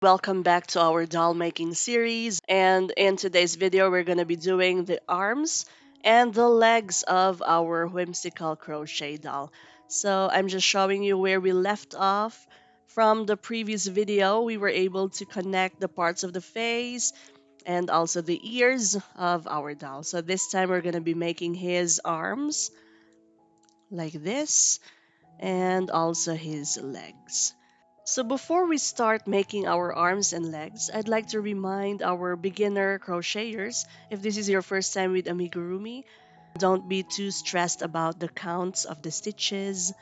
Welcome back to our doll making series. And in today's video, we're going to be doing the arms and the legs of our whimsical crochet doll. So I'm just showing you where we left off. From the previous video, we were able to connect the parts of the face and also the ears of our doll. So this time we're going to be making his arms like this and also his legs. So before we start making our arms and legs, I'd like to remind our beginner crocheters, if this is your first time with Amigurumi, don't be too stressed about the counts of the stitches.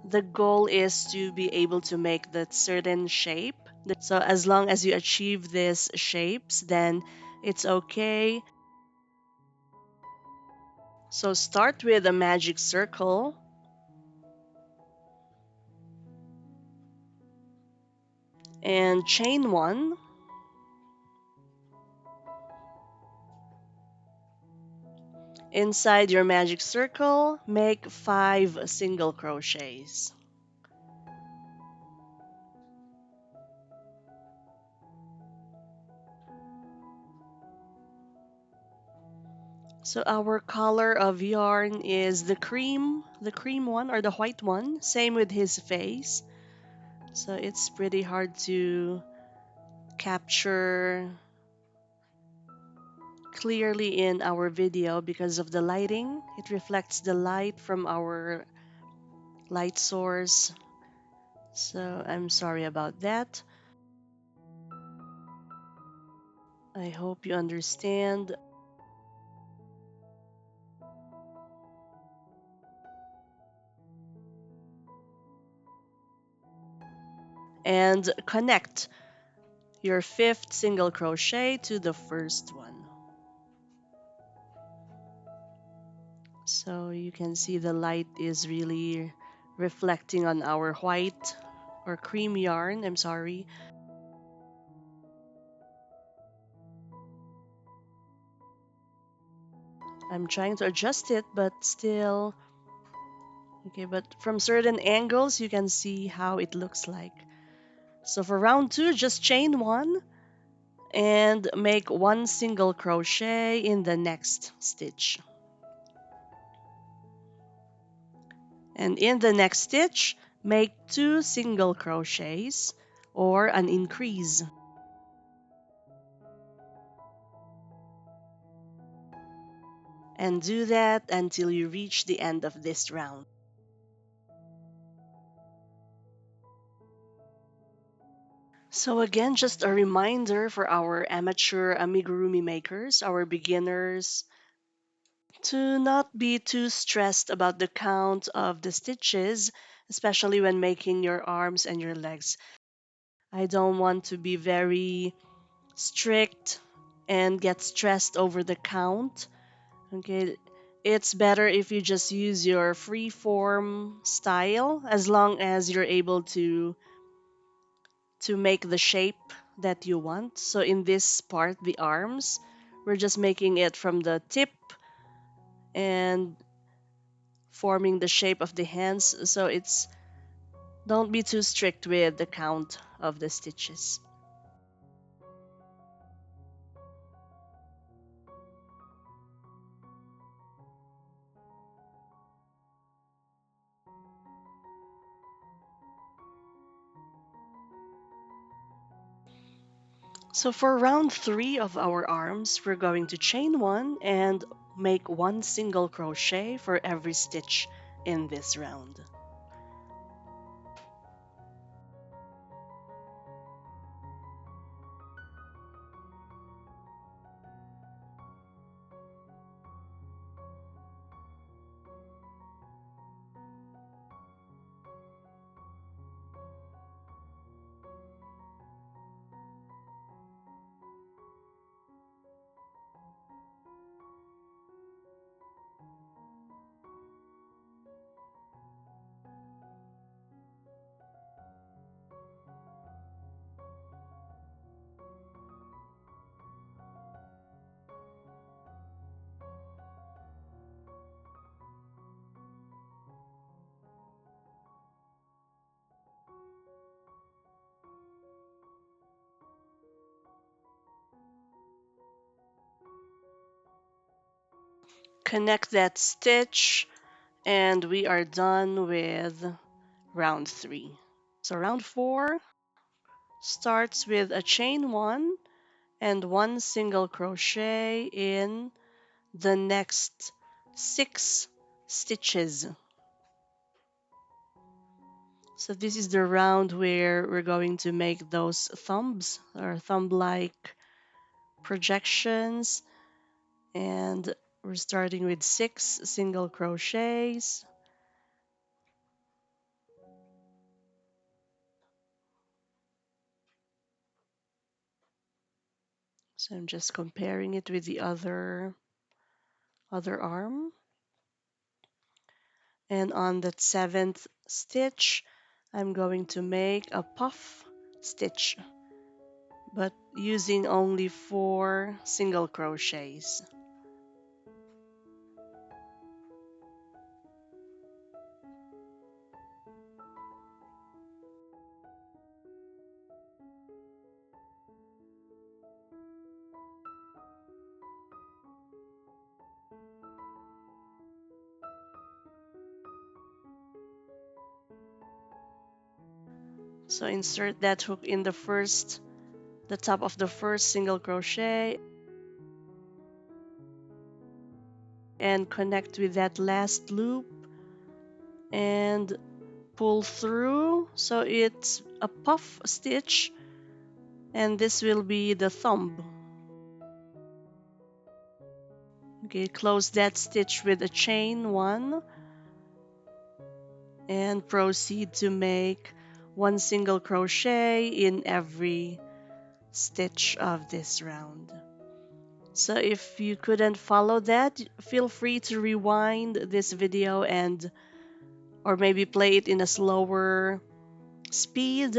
The goal is to be able to make that certain shape. So as long as you achieve these shapes, then it's okay. So start with a magic circle and chain one. Inside your magic circle, make 5 single crochets. So our color of yarn is the cream one or the white one. Same with his face. So it's pretty hard to capture clearly in our video because of the lighting. It reflects the light from our light source. So I'm sorry about that. I hope you understand. And connect your 5th single crochet to the first one. So you can see the light is really reflecting on our white or cream yarn. I'm sorry. I'm trying to adjust it, but still. Okay, but from certain angles, you can see how it looks like. So for round 2, just chain 1 and make 1 single crochet in the next stitch. And in the next stitch, make 2 single crochets or an increase. And do that until you reach the end of this round. So again, just a reminder for our amateur amigurumi makers, our beginners, to not be too stressed about the count of the stitches, especially when making your arms and your legs. I don't want to be very strict and get stressed over the count. Okay, it's better if you just use your free form style as long as you're able to make the shape that you want. So in this part, the arms, we're just making it from the tip and forming the shape of the hands. So it's don't be too strict with the count of the stitches. So for round 3 of our arms, we're going to chain 1 and make 1 single crochet for every stitch in this round. connect that stitch, and we are done with round 3. So round 4 starts with a chain 1 and 1 single crochet in the next 6 stitches. So this is the round where we're going to make those thumbs or thumb-like projections, and we're starting with 6 single crochets. So I'm just comparing it with the other arm. And on that 7th stitch, I'm going to make a puff stitch, but using only 4 single crochets. So insert that hook in the top of the first single crochet, and connect with that last loop and pull through, so it's a puff stitch, and this will be the thumb. Okay, close that stitch with a chain 1 and proceed to make 1 single crochet in every stitch of this round. So if you couldn't follow that, feel free to rewind this video and or maybe play it in a slower speed.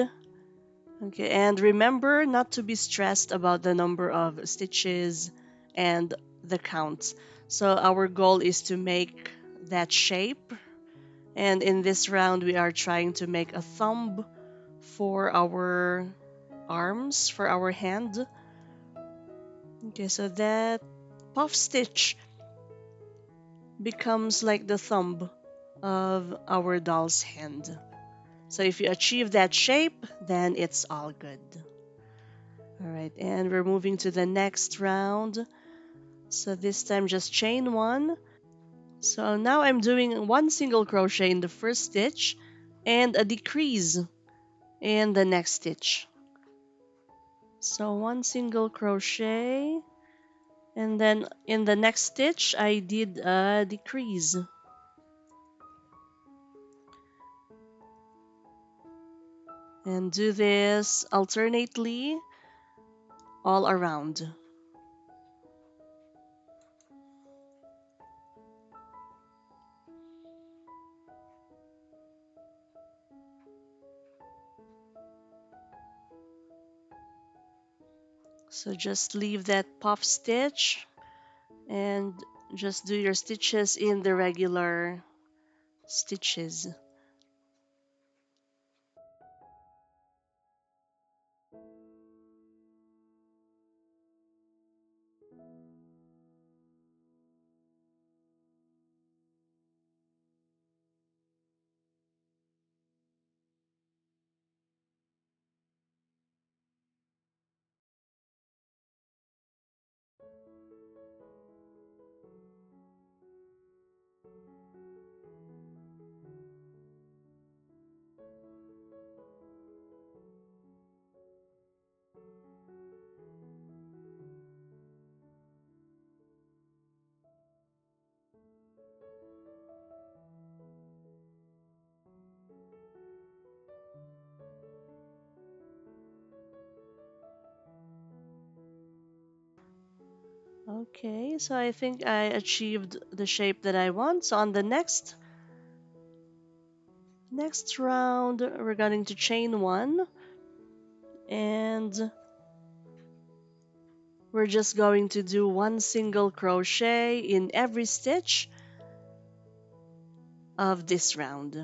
Okay, and remember not to be stressed about the number of stitches and the counts. So our goal is to make that shape, and in this round we are trying to make a thumb for our arms, for our hand. Okay, so that puff stitch becomes like the thumb of our doll's hand. So if you achieve that shape, then it's all good. All right, and we're moving to the next round. So this time just chain 1. So now I'm doing 1 single crochet in the first stitch and a decrease in the next stitch. So 1 single crochet, and then in the next stitch I did a decrease. And do this alternately all around. So just leave that puff stitch and just do your stitches in the regular stitches. Okay, so I think I achieved the shape that I want. So on the next round, we're going to chain 1, and we're just going to do 1 single crochet in every stitch of this round.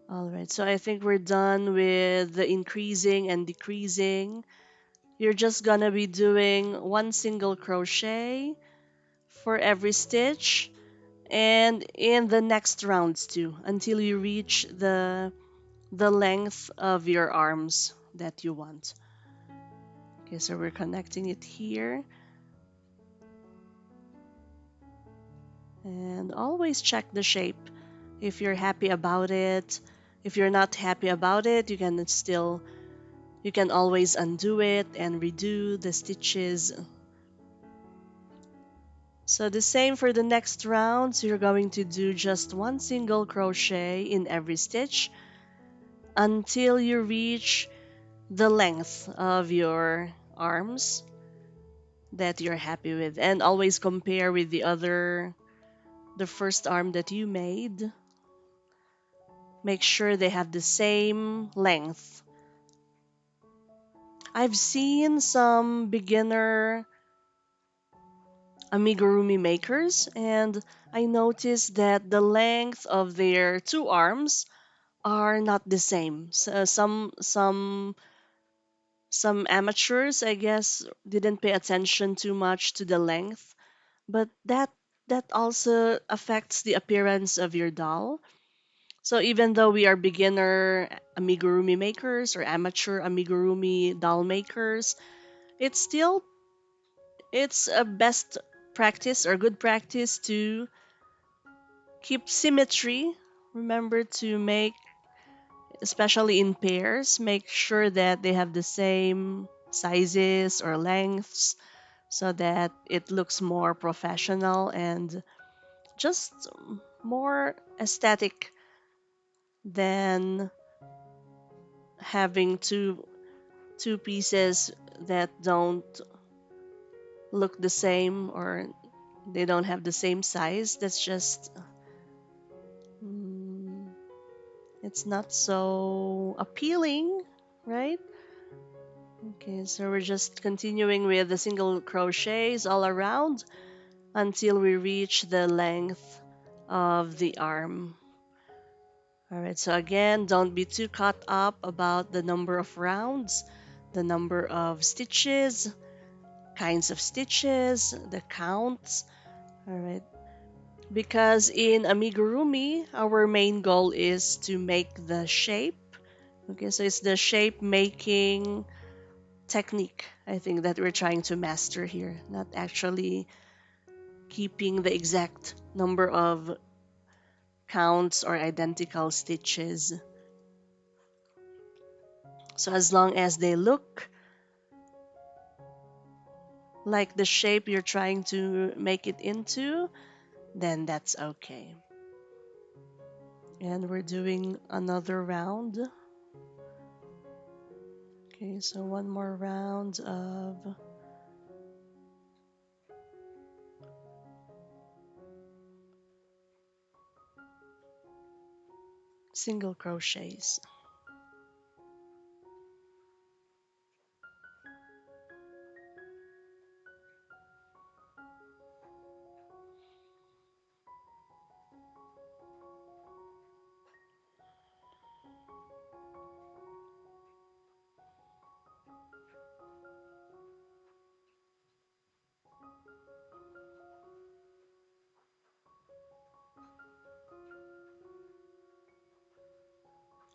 All right, so I think we're done with the increasing and decreasing. You're just gonna be doing 1 single crochet for every stitch and in the next rounds too until you reach the length of your arms that you want. Okay, so we're connecting it here. And always check the shape if you're happy about it. If you're not happy about it, you can always undo it and redo the stitches. So the same for the next round. So you're going to do just one single crochet in every stitch until you reach the length of your arms that you're happy with, and always compare with the first arm that you made. Make sure they have the same length. I've seen some beginner amigurumi makers, and I noticed that the length of their two arms are not the same. So some amateurs, I guess, didn't pay attention too much to the length, but that also affects the appearance of your doll. So even though we are beginner amigurumi makers or amateur amigurumi doll makers, it's still it's a best practice or good practice to keep symmetry. Remember to make, especially in pairs, make sure that they have the same sizes or lengths so that it looks more professional and just more aesthetic than having two pieces that don't look the same or they don't have the same size. That's just mm, it's not so appealing, right? Okay, so we're just continuing with the single crochets all around until we reach the length of the arm. All right, so again, don't be too caught up about the number of rounds, the number of stitches, kinds of stitches, the counts. All right, because in amigurumi, our main goal is to make the shape. Okay, so it's the shape making technique, I think, that we're trying to master here, not actually keeping the exact number of counts or identical stitches. So as long as they look like the shape you're trying to make it into, then that's okay. And we're doing another round. Okay, so one more round of single crochets.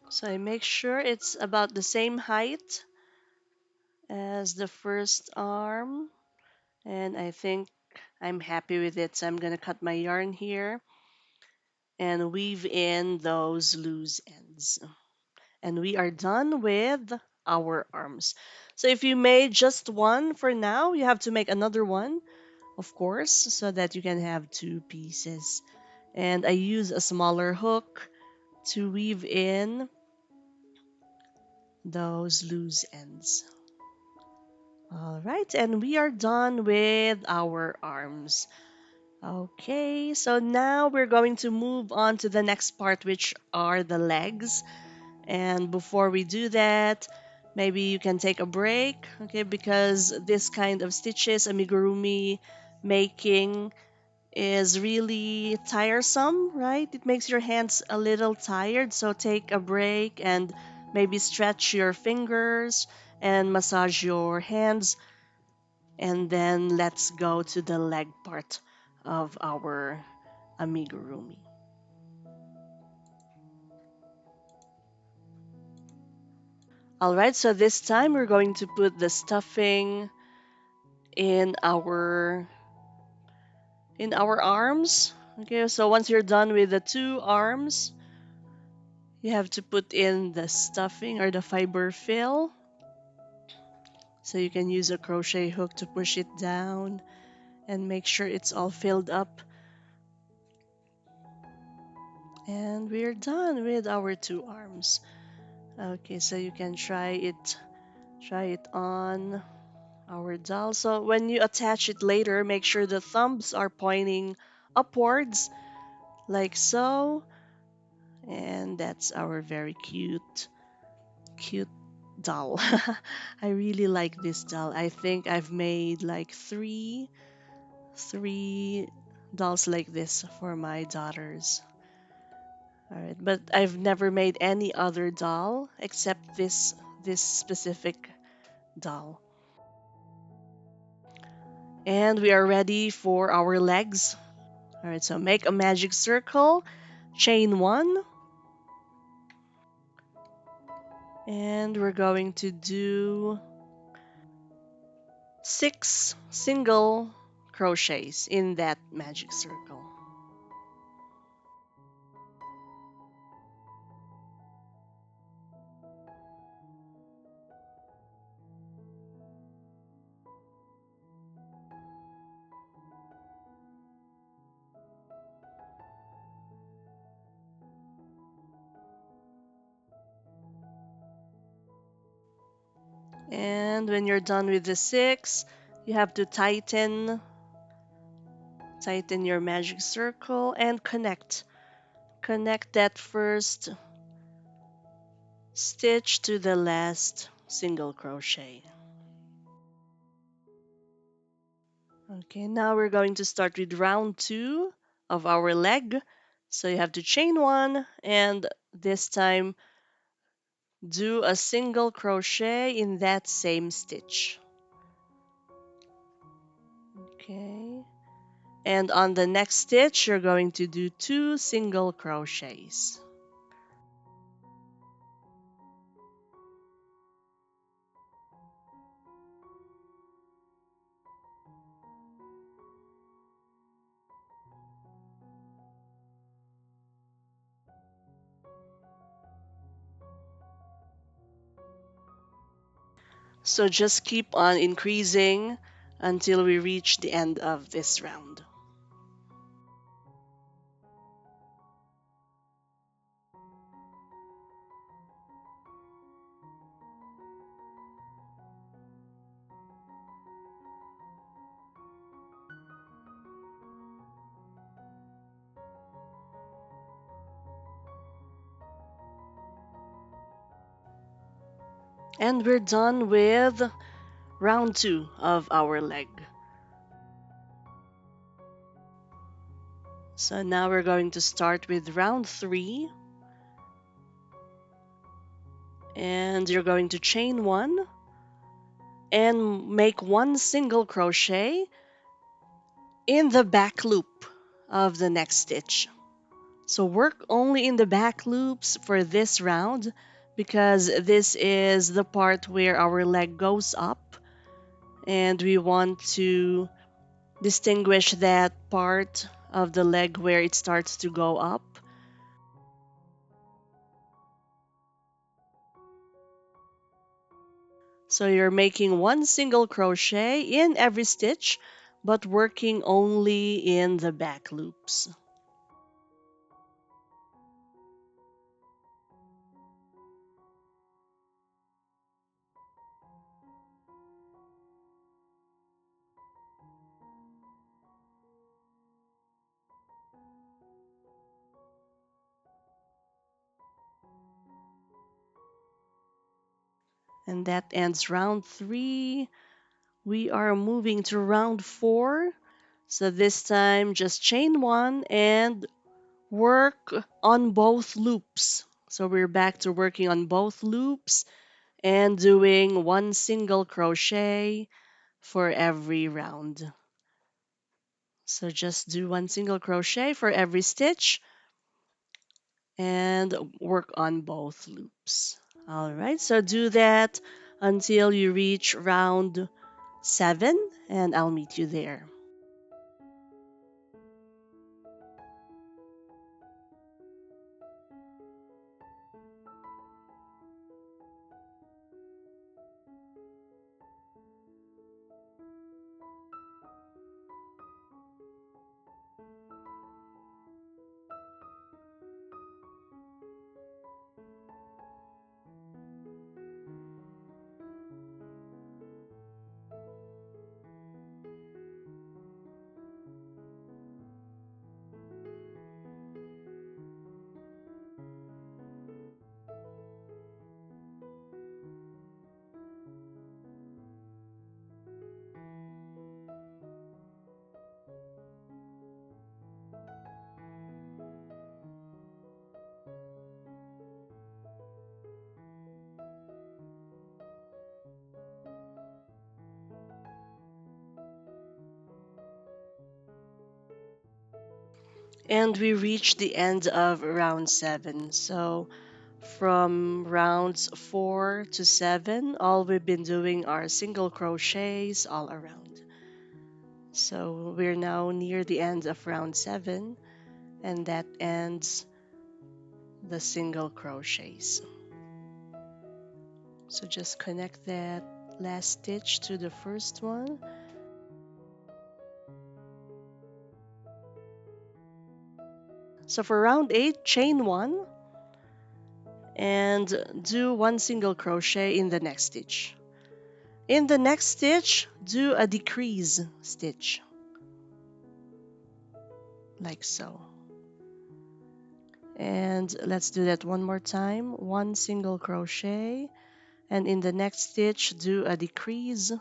So I make sure it's about the same height as the first arm, and I think I'm happy with it. So I'm gonna cut my yarn here and weave in those loose ends. And we are done with our arms. So if you made just one for now, you have to make another one, of course, so that you can have two pieces. And I use a smaller hook to weave in those loose ends. All right, and we are done with our arms. Okay, so now we're going to move on to the next part, which are the legs. And before we do that, maybe you can take a break, okay? Because this kind of stitches, amigurumi making, is really tiresome, right? It makes your hands a little tired. So take a break and maybe stretch your fingers and massage your hands. And then let's go to the leg part of our amigurumi. All right, so this time we're going to put the stuffing in our arms. Okay, so once you're done with the two arms, you have to put in the stuffing or the fiber fill. So you can use a crochet hook to push it down and make sure it's all filled up. And we're done with our two arms. Okay, so you can try it on our doll. So when you attach it later, make sure the thumbs are pointing upwards like so. And that's our very cute doll. I really like this doll. I think I've made like three dolls like this for my daughters. All right, but I've never made any other doll except this specific doll. And we are ready for our legs. All right, so make a magic circle, chain one, and we're going to do 6 single crochets in that magic circle. And when you're done with the 6, you have to tighten your magic circle and connect that first stitch to the last single crochet. Okay, now we're going to start with round 2 of our leg. So you have to chain one and this time do a single crochet in that same stitch. Okay. And on the next stitch, you're going to do 2 single crochets. So just keep on increasing until we reach the end of this round. And we're done with round 2 of our leg. So now we're going to start with round 3. And you're going to chain one and make 1 single crochet in the back loop of the next stitch. So work only in the back loops for this round because this is the part where our leg goes up and we want to distinguish that part of the leg where it starts to go up. So you're making 1 single crochet in every stitch but working only in the back loops. And that ends round 3. We are moving to round 4. So this time just chain one and work on both loops. So we're back to working on both loops and doing 1 single crochet for every round. So just do one single crochet for every stitch and work on both loops. All right, so do that until you reach round 7 and I'll meet you there. And we reached the end of round 7. So from rounds 4 to 7, all we've been doing are single crochets all around. So we're now near the end of round 7, and that ends the single crochets. So just connect that last stitch to the first one. So for round 8, chain 1 and do one single crochet in the next stitch. In the next stitch, do a decrease stitch, like so. And let's do that one more time. One single crochet, and in the next stitch, do a decrease.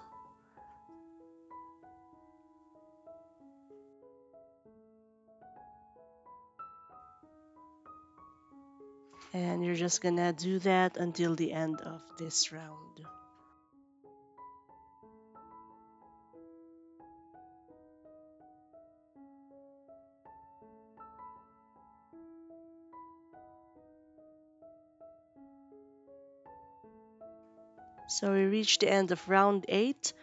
And you're just gonna do that until the end of this round. So we reached the end of round 8,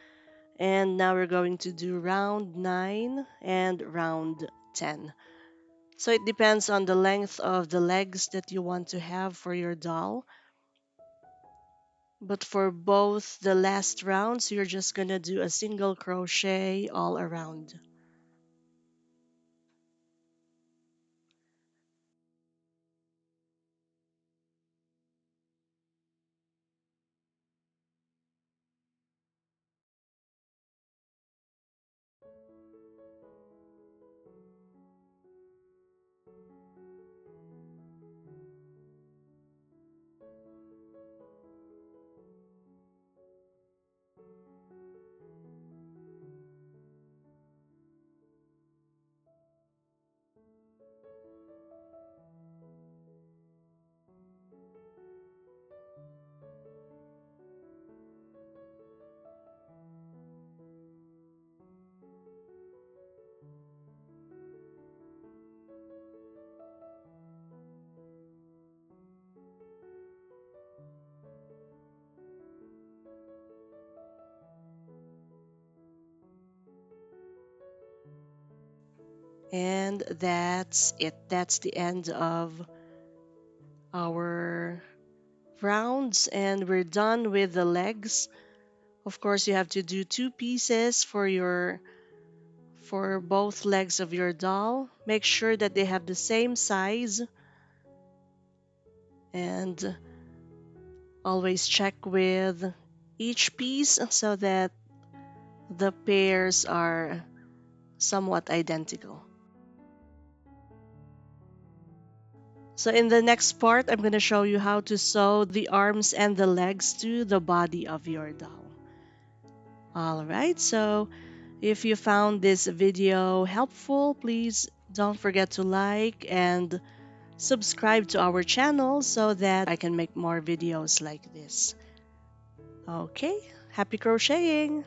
and now we're going to do round 9 and round 10. So it depends on the length of the legs that you want to have for your doll. But for both the last rounds, you're just gonna do a single crochet all around. And that's it. That's the end of our rounds, and we're done with the legs. Of course, you have to do 2 pieces for both legs of your doll. Make sure that they have the same size, and always check with each piece so that the pairs are somewhat identical. So in the next part, I'm going to show you how to sew the arms and the legs to the body of your doll. Alright, so if you found this video helpful, please don't forget to like and subscribe to our channel so that I can make more videos like this. Okay, happy crocheting!